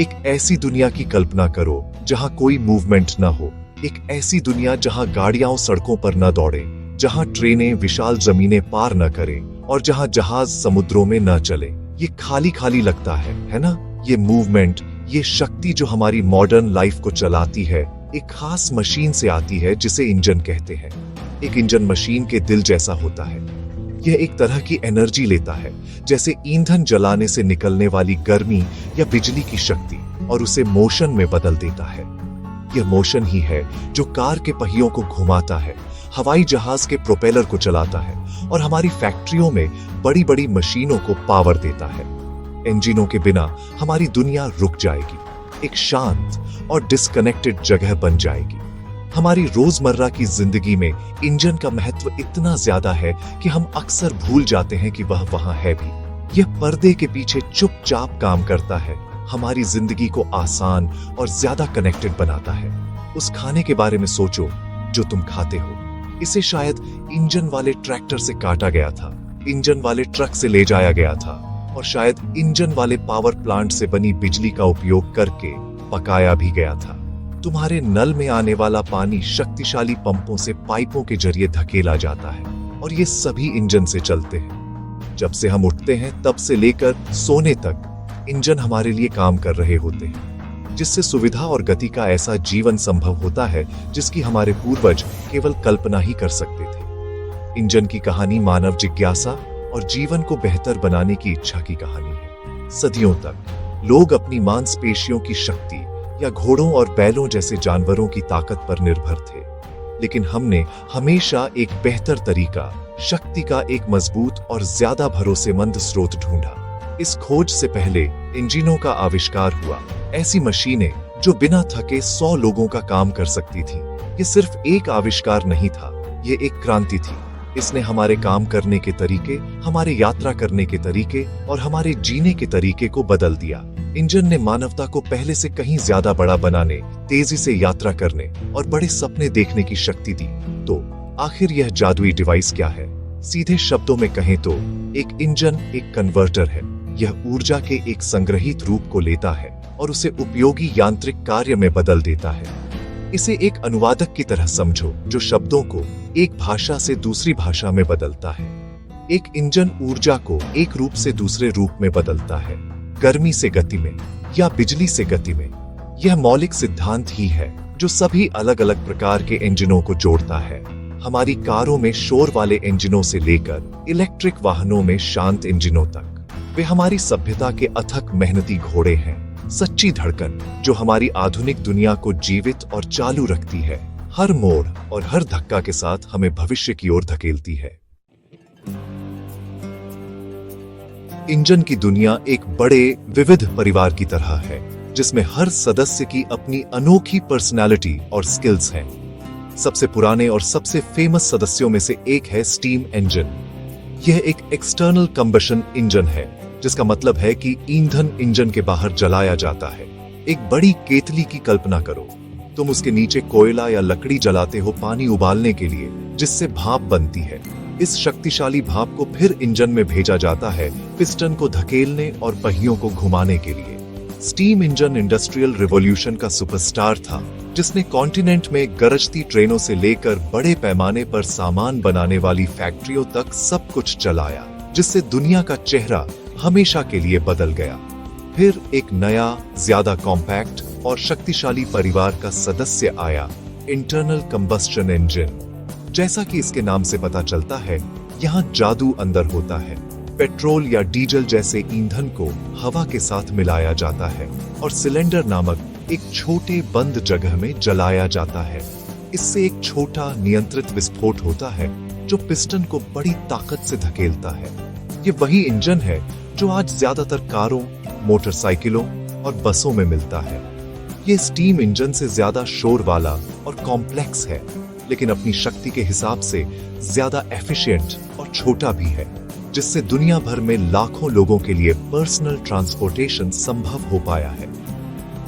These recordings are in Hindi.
एक ऐसी दुनिया की कल्पना करो जहां कोई मूवमेंट न हो। एक ऐसी दुनिया जहां गाड़ियां सड़कों पर न दौड़े, जहां ट्रेनें विशाल जमीनें पार न करें और जहां जहाज समुद्रों में न चले। ये खाली खाली लगता है ना? ये मूवमेंट, ये शक्ति जो हमारी मॉडर्न लाइफ को चलाती है, एक खास मशीन से आती है जिसे इंजन कहते हैं। एक इंजन मशीन के दिल जैसा होता है। यह एक तरह की एनर्जी लेता है, जैसे ईंधन जलाने से निकलने वाली गर्मी या बिजली की शक्ति, और उसे मोशन में बदल देता है। यह मोशन ही है जो कार के पहियों को घुमाता है, हवाई जहाज के प्रोपेलर को चलाता है और हमारी फैक्ट्रियों में बड़ी बड़ी मशीनों को पावर देता है। इंजनों के बिना हमारी दुनिया रुक जाएगी, एक शांत और डिस्कनेक्टेड जगह बन जाएगी। हमारी रोजमर्रा की जिंदगी में इंजन का महत्व इतना ज्यादा है कि हम अक्सर भूल जाते हैं कि वह वहां है भी। यह पर्दे के पीछे चुपचाप काम करता है, हमारी जिंदगी को आसान और ज्यादा कनेक्टेड बनाता है। उस खाने के बारे में सोचो जो तुम खाते हो। इसे शायद इंजन वाले ट्रैक्टर से काटा गया था, इंजन वाले ट्रक से ले जाया गया था और शायद इंजन वाले पावर प्लांट से बनी बिजली का उपयोग करके पकाया भी गया था। तुम्हारे नल में आने वाला पानी शक्तिशाली पंपों से पाइपों के जरिए धकेला जाता है और ये सभी इंजन से चलते हैं। जब से हम उठते हैं तब से लेकर सोने तक इंजन हमारे लिए काम कर रहे होते हैं, जिससे सुविधा और गति का ऐसा जीवन संभव होता है जिसकी हमारे पूर्वज केवल कल्पना ही कर सकते थे। इंजन की कहानी मानव जिज्ञासा और जीवन को बेहतर बनाने की इच्छा की कहानी है। सदियों तक लोग अपनी मांसपेशियों की शक्ति या घोड़ों और बैलों जैसे जानवरों की ताकत पर निर्भर थे, लेकिन हमने हमेशा एक बेहतर तरीका, शक्ति का एक मजबूत और ज्यादा भरोसेमंद स्रोत ढूंढा। इस खोज से पहले इंजनों का आविष्कार हुआ, ऐसी मशीनें जो बिना थके 100 लोगों का काम कर सकती थी। ये सिर्फ एक आविष्कार नहीं था, ये एक क्रांति थी। इसने हमारे काम करने के तरीके, हमारे यात्रा करने के तरीके और हमारे जीने के तरीके को बदल दिया। इंजन ने मानवता को पहले से कहीं ज्यादा बड़ा बनाने, तेजी से यात्रा करने और बड़े सपने देखने की शक्ति दी। तो आखिर यह जादुई डिवाइस क्या है? सीधे शब्दों में कहें तो एक इंजन एक कन्वर्टर है। यह ऊर्जा के एक संग्रहित रूप को लेता है और उसे उपयोगी यांत्रिक कार्य में बदल देता है। इसे एक अनुवादक की तरह समझो जो शब्दों को एक भाषा से दूसरी भाषा में बदलता है। एक इंजन ऊर्जा को एक रूप से दूसरे रूप में बदलता है, गर्मी से गति में या बिजली से गति में। यह मौलिक सिद्धांत ही है जो सभी अलग अलग प्रकार के इंजनों को जोड़ता है। हमारी कारों में शोर वाले इंजनों से लेकर इलेक्ट्रिक वाहनों में शांत इंजनों तक, वे हमारी सभ्यता के अथक मेहनती घोड़े हैं, सच्ची धड़कन जो हमारी आधुनिक दुनिया को जीवित और चालू रखती है, हर मोड़ और हर धक्का के साथ हमें भविष्य की ओर धकेलती है। इंजन की दुनिया एक बड़े विविध परिवार की तरह है, जिसमें हर सदस्य की अपनी अनोखी पर्सनालिटी और स्किल्स हैं। सबसे पुराने और सबसे फेमस सदस्यों में से एक है स्टीम इंजन। यह एक एक्सटर्नल कंबशन इंजन है, जिसका मतलब है कि ईंधन इंजन के बाहर जलाया जाता है। एक बड़ी केतली की कल्पना करो। तुम उसके नीचे कोयला या लकड़ी जलाते हो पानी उबालने के लिए, जिससे भाप बनती है। इस शक्तिशाली भाप को फिर इंजन में भेजा जाता है, पिस्टन को धकेलने और पहियों को घुमाने के लिए। स्टीम इंजन इंडस्ट्रियल रिवॉल्यूशन का सुपरस्टार था, जिसने कॉन्टिनेंट में गरजती ट्रेनों से लेकर बड़े पैमाने पर सामान बनाने वाली फैक्ट्रियों तक सब कुछ चलाया, जिससे दुनिया का चेहरा हमेशा के लिए बदल गया। फिर एक नया, ज्यादा कॉम्पैक्ट और शक्तिशाली परिवार का सदस्य आया, इंटरनल कंबस्शन इंजन। जैसा कि इसके नाम से पता चलता है, यहाँ जादू अंदर होता है। पेट्रोल या डीजल जैसे ईंधन को हवा के साथ मिलाया जाता है और सिलेंडर नामक एक छोटे बंद जगह में जलाया जाता है। इससे एक छोटा नियंत्रित विस्फोट होता है जो पिस्टन को बड़ी ताकत से धकेलता है। ये वही इंजन है जो आज ज्यादातर कारों, मोटरसाइकिलों और बसों में मिलता है। ये स्टीम इंजन से ज्यादा शोर वाला और कॉम्प्लेक्स है, लेकिन अपनी शक्ति के हिसाब से ज्यादा एफिशिएंट और छोटा भी है, जिससे दुनिया भर में लाखों लोगों के लिए पर्सनल ट्रांसपोर्टेशन संभव हो पाया है।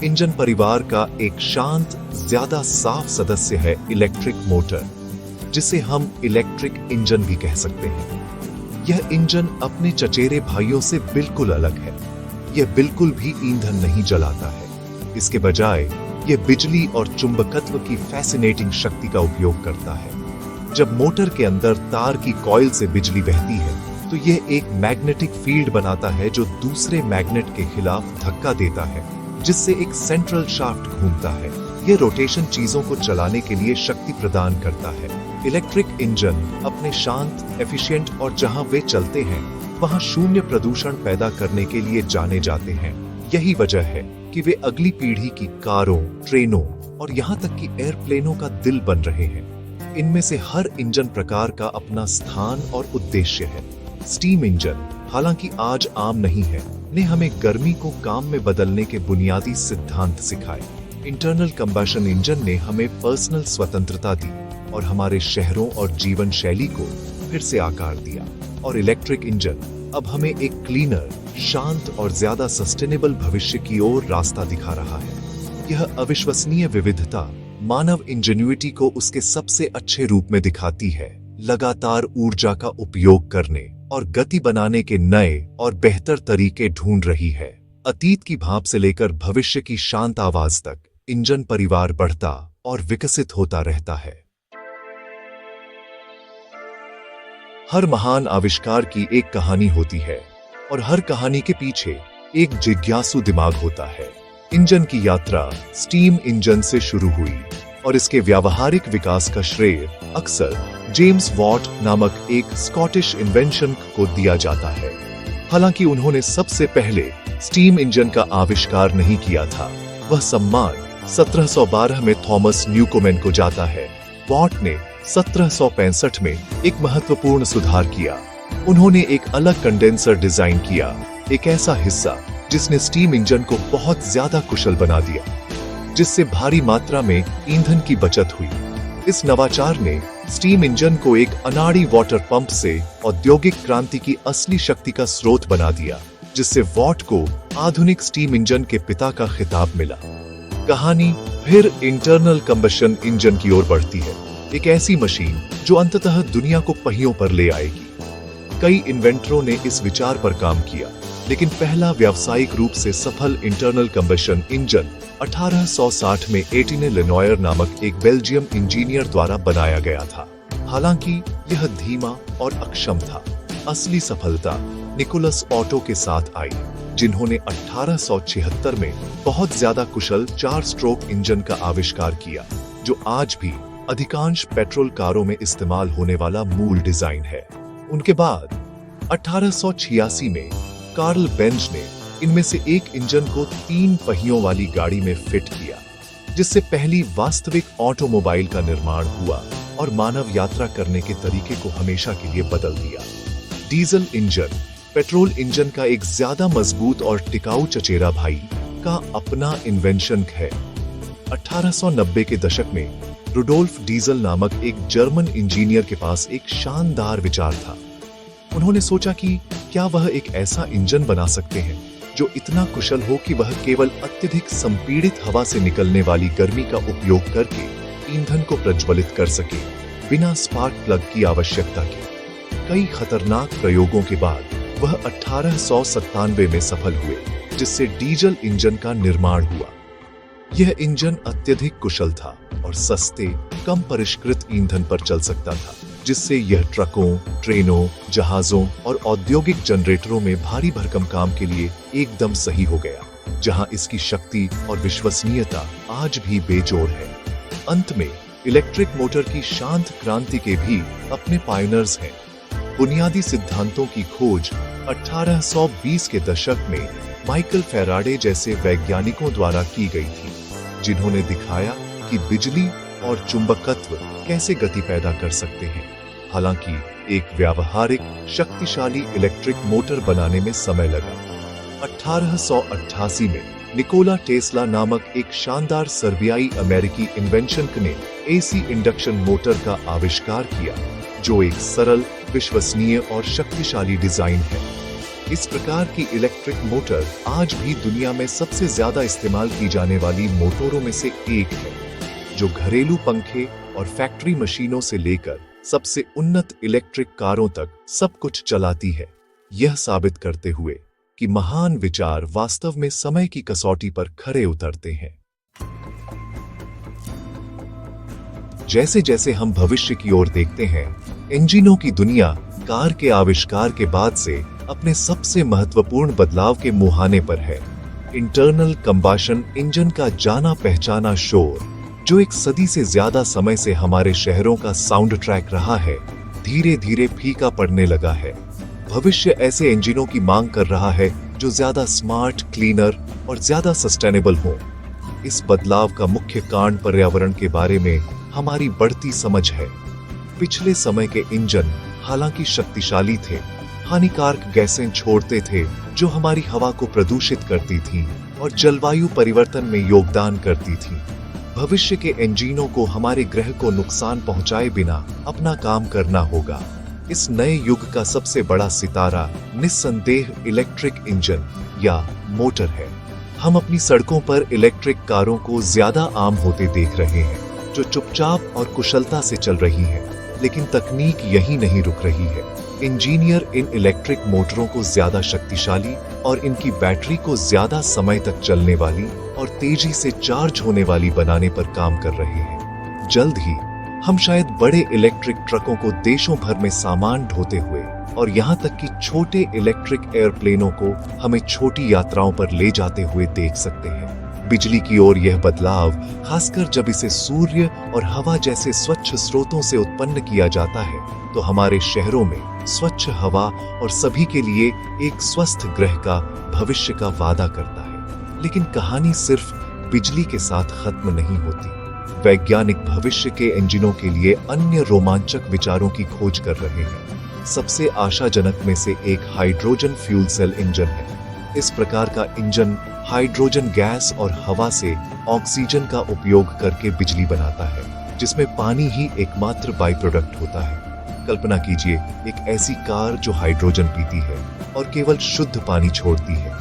इंजन परिवार का एक शांत, ज्यादा साफ सदस्य है इलेक्ट्रिक मोटर, जिसे हम इलेक्ट्रिक इंजन भी कह सकते हैं। यह इंजन अपने चचेरे भाइयों से बिल्कुल अलग है। यह बिल्कुल भी ईंधन नहीं जलाता है। इसके बजाय यह बिजली और चुंबकत्व की फैसिनेटिंग शक्ति का उपयोग करता है। जब मोटर के अंदर तार की कॉइल से बिजली बहती है तो यह एक मैग्नेटिक फील्ड बनाता है जो दूसरे मैग्नेट के खिलाफ धक्का देता है, जिससे एक सेंट्रल शाफ्ट घूमता है। यह रोटेशन चीजों को चलाने के लिए शक्ति प्रदान करता है। इलेक्ट्रिक इंजन अपने शांत, एफिशिएंट और जहां वे चलते हैं वहां शून्य प्रदूषण पैदा करने के लिए जाने जाते हैं। यही वजह है कि वे अगली पीढ़ी की कारों, ट्रेनों और यहां तक कि एयरप्लेनों का दिल बन रहे हैं। इनमें से हर इंजन प्रकार का अपना स्थान और उद्देश्य है। स्टीम इंजन, हालांकि आज आम नहीं है, ने हमें गर्मी को काम में बदलने के बुनियादी सिद्धांत सिखाए। इंटरनल कंबशन इंजन ने हमें पर्सनल स्वतंत्रता दी और हमारे शहरों और जीवन शैली को फिर से आकार दिया। और इलेक्ट्रिक इंजन अब हमें एक क्लीनर, शांत और ज्यादा सस्टेनेबल भविष्य की ओर रास्ता दिखा रहा है। यह अविश्वसनीय विविधता मानव इंजेन्युइटी को उसके सबसे अच्छे रूप में दिखाती है, लगातार ऊर्जा का उपयोग करने और गति बनाने के नए और बेहतर तरीके ढूंढ रही है। अतीत की भाप से लेकर भविष्य की शांत आवाज तक इंजन परिवार बढ़ता और विकसित होता रहता है। हर महान आविष्कार की एक कहानी होती है और हर कहानी के पीछे एक जिज्ञासु दिमाग होता है। इंजन की यात्रा स्टीम इंजन से शुरू हुई और इसके व्यावहारिक विकास का श्रेय अक्सर जेम्स वॉट नामक एक स्कॉटिश इन्वेंशन को दिया जाता है। हालांकि उन्होंने सबसे पहले स्टीम इंजन का आविष्कार नहीं किया था। वह सम्मान 1712 में थॉमस न्यूकोमेन को जाता है। वॉट ने 1765 में एक महत्वपूर्ण सुधार किया। उन्होंने एक अलग कंडेंसर डिजाइन किया, एक ऐसा हिस्सा जिसने स्टीम इंजन को बहुत ज्यादा कुशल बना दिया, जिससे भारी मात्रा में ईंधन की बचत हुई। इस नवाचार ने स्टीम इंजन को एक अनाड़ी वाटर पंप से औद्योगिक क्रांति की असली शक्ति का स्रोत बना दिया, जिससे वॉट को आधुनिक स्टीम इंजन के पिता का खिताब मिला। कहानी फिर इंटरनल कंबशन इंजन की ओर बढ़ती है, एक ऐसी मशीन जो अंततः दुनिया को पहियों पर ले आएगी। कई इन्वेंटरों ने इस विचार पर काम किया, लेकिन पहला व्यावसायिक रूप से सफल इंटरनल कंबशन इंजन 1860 में एटिने लेनॉयर नामक एक बेल्जियम इंजीनियर द्वारा बनाया गया था। हालांकि यह धीमा और अक्षम था। असली सफलता निकोलस ऑटो के साथ आई, जिन्होंने 1876 में बहुत ज्यादा कुशल 4 स्ट्रोक इंजन का आविष्कार किया, जो आज भी अधिकांश पेट्रोल कारों में इस्तेमाल होने वाला मूल डिजाइन है। उनके बाद 1886 में कार्ल बेंज ने इनमें से एक इंजन को 3 पहियों वाली गाड़ी में फिट किया, जिससे पहली वास्तविक ऑटोमोबाइल का निर्माण हुआ और मानव यात्रा करने के तरीके को हमेशा के लिए बदल दिया। डीजल इंजन पेट्रोल इंजन का एक ज्यादा मजबूत और टिकाऊ चचेरा भाई का अपना इन्वेंशन है। 1890 के दशक में रुडोल्फ डीजल नामक एक जर्मन इंजीनियर के पास एक शानदार विचार था। उन्होंने सोचा कि क्या वह एक ऐसा इंजन बना सकते हैं जो इतना कुशल हो कि वह केवल अत्यधिक संपीड़ित हवा से निकलने वाली गर्मी का उपयोग करके ईंधन को प्रज्वलित कर सके, बिना स्पार्क प्लग की आवश्यकता के। कई खतरनाक प्रयोगों के बाद वह 1897 में सफल हुए, जिससे डीजल इंजन का निर्माण हुआ। यह इंजन अत्यधिक कुशल था और सस्ते, कम परिष्कृत ईंधन पर चल सकता था, जिससे यह ट्रकों, ट्रेनों, जहाजों और औद्योगिक जनरेटरों में भारी भरकम काम के लिए एकदम सही हो गया, जहां इसकी शक्ति और विश्वसनीयता आज भी बेजोड़ है। अंत में इलेक्ट्रिक मोटर की शांत क्रांति के भी अपने पायनियर्स हैं। बुनियादी सिद्धांतों की खोज 1820 के दशक में माइकल फैराडे जैसे वैज्ञानिकों द्वारा की गई थी, जिन्होंने दिखाया कि बिजली और चुंबकत्व कैसे गति पैदा कर सकते हैं। हालांकि एक व्यावहारिक, शक्तिशाली इलेक्ट्रिक मोटर बनाने में समय लगा। 1888 में निकोला टेस्ला नामक एक शानदार सर्बियाई अमेरिकी इन्वेंशन ने एसी इंडक्शन मोटर का आविष्कार किया, जो एक सरल, विश्वसनीय और शक्तिशाली डिजाइन है। इस प्रकार की इलेक्ट्रिक मोटर आज भी दुनिया में सबसे ज्यादा इस्तेमाल की जाने वाली मोटरों में से एक है, जो घरेलू पंखे और फैक्ट्री मशीनों से लेकर सबसे उन्नत इलेक्ट्रिक कारों तक सब कुछ चलाती है। यह साबित करते हुए कि महान विचार वास्तव में समय की कसौटी पर खरे उतरते हैं। जैसे जैसे हम भविष्य की ओर देखते हैं, इंजनों की दुनिया कार के आविष्कार के बाद से अपने सबसे महत्वपूर्ण बदलाव के मुहाने पर है। इंटरनल कंबशन इंजन का जाना पहचाना शोर, जो एक सदी से ज्यादा समय से हमारे शहरों का साउंड ट्रैक रहा है, धीरे धीरे फीका पड़ने लगा है। भविष्य ऐसे इंजनों की मांग कर रहा है जो ज्यादा स्मार्ट, क्लीनर और ज्यादा सस्टेनेबल हो। इस बदलाव का मुख्य कारण पर्यावरण के बारे में हमारी बढ़ती समझ है। पिछले समय के इंजन हालांकि शक्तिशाली थे, हानिकारक गैसें छोड़ते थे जो हमारी हवा को प्रदूषित करती थी और जलवायु परिवर्तन में योगदान करती थी। भविष्य के इंजनों को हमारे ग्रह को नुकसान पहुंचाए बिना अपना काम करना होगा। इस नए युग का सबसे बड़ा सितारा निस्संदेह इलेक्ट्रिक इंजन या मोटर है। हम अपनी सड़कों पर इलेक्ट्रिक कारों को ज्यादा आम होते देख रहे हैं, जो चुपचाप और कुशलता से चल रही है। लेकिन तकनीक यही नहीं रुक रही है। इंजीनियर इन इलेक्ट्रिक मोटरों को ज्यादा शक्तिशाली और इनकी बैटरी को ज्यादा समय तक चलने वाली और तेजी से चार्ज होने वाली बनाने पर काम कर रहे हैं। जल्द ही हम शायद बड़े इलेक्ट्रिक ट्रकों को देशों भर में सामान ढोते हुए और यहाँ तक कि छोटे इलेक्ट्रिक एयरप्लेनों को हमें छोटी यात्राओं पर ले जाते हुए देख सकते हैं। बिजली की ओर यह बदलाव, खासकर जब इसे सूर्य और हवा जैसे स्वच्छ स्रोतों से उत्पन्न किया जाता है, तो हमारे शहरों में स्वच्छ हवा और सभी के लिए एक स्वस्थ ग्रह का भविष्य का वादा करता है। लेकिन कहानी सिर्फ बिजली के साथ खत्म नहीं होती। वैज्ञानिक भविष्य के इंजनों के लिए अन्य रोमांचक विचारों की खोज कर रहे हैं। सबसे आशाजनक में से एक हाइड्रोजन फ्यूल सेल इंजन है। इस प्रकार का इंजन हाइड्रोजन गैस और हवा से ऑक्सीजन का उपयोग करके बिजली बनाता है, जिसमें पानी ही एकमात्र बाई प्रोडक्ट होता है। कल्पना कीजिए एक ऐसी कार जो हाइड्रोजन पीती है और केवल शुद्ध पानी छोड़ती है।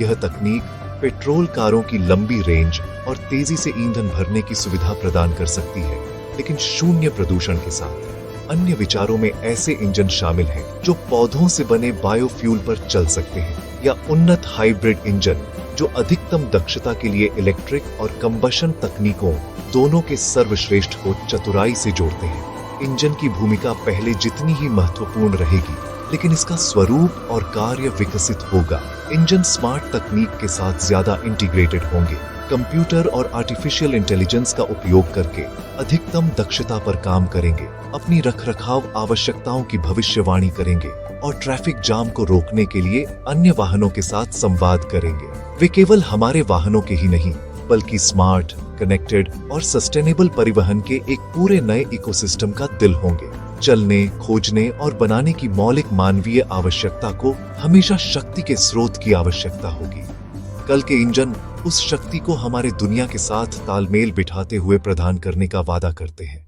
यह तकनीक पेट्रोल कारों की लंबी रेंज और तेजी से ईंधन भरने की सुविधा प्रदान कर सकती है, लेकिन शून्य प्रदूषण के साथ। अन्य विचारों में ऐसे इंजन शामिल हैं जो पौधों से बने बायोफ्यूल पर चल सकते हैं, या उन्नत हाइब्रिड इंजन जो अधिकतम दक्षता के लिए इलेक्ट्रिक और कंबशन तकनीकों दोनों के सर्वश्रेष्ठ को चतुराई से जोड़ते हैं। इंजन की भूमिका पहले जितनी ही महत्वपूर्ण रहेगी, लेकिन इसका स्वरूप और कार्य विकसित होगा। इंजन स्मार्ट तकनीक के साथ ज्यादा इंटीग्रेटेड होंगे, कंप्यूटर और आर्टिफिशियल इंटेलिजेंस का उपयोग करके अधिकतम दक्षता पर काम करेंगे, अपनी रखरखाव आवश्यकताओं की भविष्यवाणी करेंगे और ट्रैफिक जाम को रोकने के लिए अन्य वाहनों के साथ संवाद करेंगे। वे केवल हमारे वाहनों के ही नहीं, बल्कि स्मार्ट, कनेक्टेड और सस्टेनेबल परिवहन के एक पूरे नए इकोसिस्टम का दिल होंगे। चलने, खोजने और बनाने की मौलिक मानवीय आवश्यकता को हमेशा शक्ति के स्रोत की आवश्यकता होगी। कल के इंजन उस शक्ति को हमारे दुनिया के साथ तालमेल बिठाते हुए प्रदान करने का वादा करते हैं।